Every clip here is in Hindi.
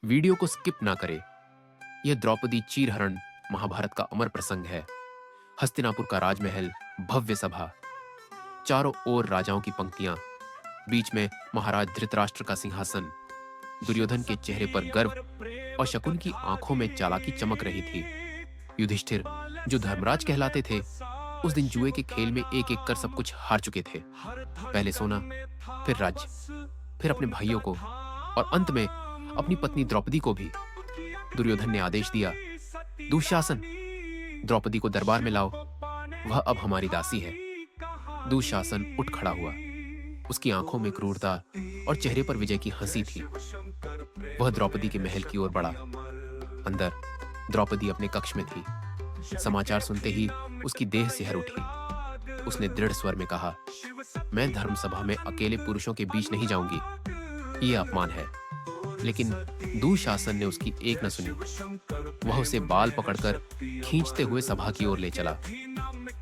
वीडियो को स्किप ना करें। यह द्रौपदी चीरहरण महाभारत का अमर प्रसंग है। हस्तिनापुर का राजमहल, भव्य सभा, चारों ओर राजाओं की पंक्तियां, बीच में महाराज धृतराष्ट्र का सिंहासन, दुर्योधन के चेहरे पर गर्व और शकुन की आंखों में चालाकी चमक रही थी। युधिष्ठिर, जो धर्मराज कहलाते थे, उस दिन जुए के खेल में एक एक कर सब कुछ हार चुके थे। पहले सोना, फिर राज्य, फिर अपने भाइयों को और अंत में अपनी पत्नी द्रौपदी को भी। दुर्योधन ने आदेश दिया, दुशासन, द्रौपदी को दरबार में लाओ, वह अब हमारी दासी है। दुशासन उठ खड़ा हुआ। उसकी आंखों में क्रूरता और चेहरे पर विजय की हंसी थी। वह द्रौपदी के महल की ओर बढ़ा। अंदर द्रौपदी अपने कक्ष में थी। समाचार सुनते ही उसकी देह सिहर उठी। उसने दृढ़ स्वर में कहा, मैं धर्मसभा में अकेले पुरुषों के बीच नहीं जाऊंगी, यह अपमान है। लेकिन दुशासन ने उसकी एक न सुनी। वह उसे बाल पकड़कर खींचते हुए सभा की ओर ले चला।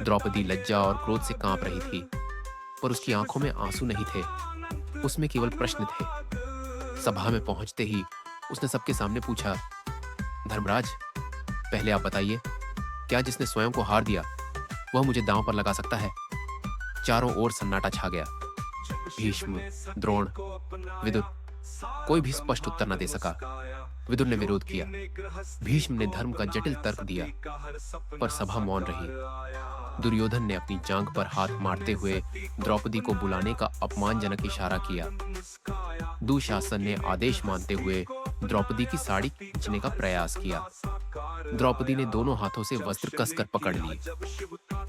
द्रौपदी लज्जा और क्रोध से कांप रही थी, पर उसकी आंखों में आंसू नहीं थे, उसमें केवल प्रश्न थे। सभा में पहुंचते ही उसने सबके सामने पूछा, धर्मराज, पहले आप बताइए, क्या जिसने स्वयं को हार दिया वह मुझे दांव पर लगा सकता है? चारों ओर सन्नाटा छा गया। भीष्म, द्रोण, विदुर, कोई भी स्पष्ट उत्तर न दे सका। विदुर ने विरोध किया। भीष्म ने धर्म का जटिल तर्क दिया, पर सभा मौन रही। दुर्योधन ने अपनी जांघ पर हाथ मारते हुए द्रौपदी को बुलाने का अपमानजनक इशारा किया। दुशासन ने आदेश मानते हुए द्रौपदी की साड़ी खींचने का प्रयास किया। द्रौपदी ने दोनों हाथों से वस्त्र कसकर पकड़ ली।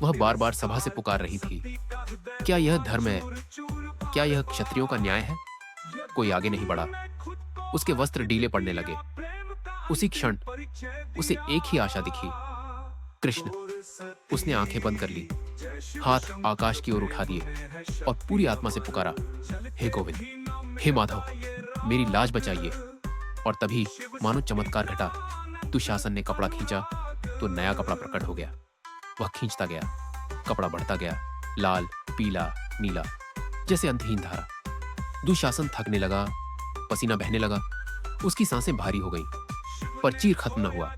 वह बार बार सभा से पुकार रही थी, क्या यह धर्म है? क्या यह क्षत्रियों का न्याय है? कोई आगे नहीं बढ़ा। उसके वस्त्र ढीले पड़ने लगे। उसी क्षण उसे एक ही आशा दिखी, कृष्ण। उसने आंखें बंद कर ली, हाथ आकाश की ओर उठा दिए और पूरी आत्मा से पुकारा, हे गोविंद, हे माधव, मेरी लाज बचाइए। और तभी मानो चमत्कार घटा। दुशासन ने कपड़ा खींचा तो नया कपड़ा प्रकट हो गया। वह खींचता गया, कपड़ा बढ़ता गया, लाल, पीला, नीला, जैसे अंतहीन धारा। दुशासन थकने लगा, पसीना बहने लगा, उसकी सांसें भारी हो गई, पर चीर खत्म न हुआ।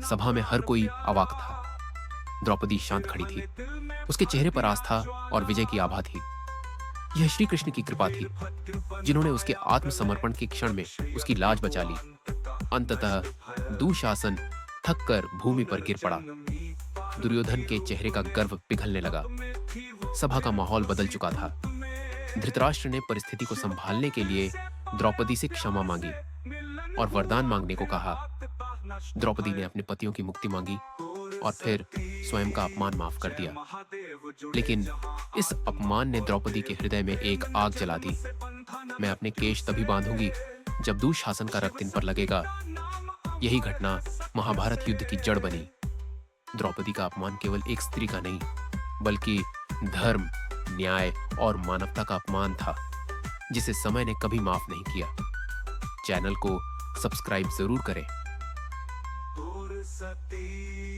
सभा में हर कोई अवाक था। द्रौपदी शांत खड़ी थी। उसके चेहरे पर आस्था और विजय की आभा थी। यह श्री कृष्ण की कृपा थी, जिन्होंने उसके आत्मसमर्पण के क्षण में उसकी लाज बचा ली। अंततः दुशासन थककर भूमि पर गिर पड़ा। दुर्योधन के चेहरे का गर्व पिघलने लगा। सभा का माहौल बदल चुका था। धृतराष्ट्र ने परिस्थिति को संभालने के लिए द्रौपदी से क्षमा मांगी और वरदान मांगने को कहा। द्रौपदी ने अपने पतियों की मुक्ति मांगी और फिर स्वयं का अपमान माफ कर दिया। लेकिन इस अपमान ने द्रौपदी के हृदय में एक आग जला दी। मैं अपने केश तभी बांधूंगी जब दुशासन का रक्त इन पर लगेगा। यही घटना महाभारत युद्ध की जड़ बनी। द्रौपदी का अपमान केवल एक स्त्री का नहीं, बल्कि धर्म, न्याय और मानवता का अपमान था, जिसे समय ने कभी माफ नहीं किया। चैनल को सब्सक्राइब जरूर करें।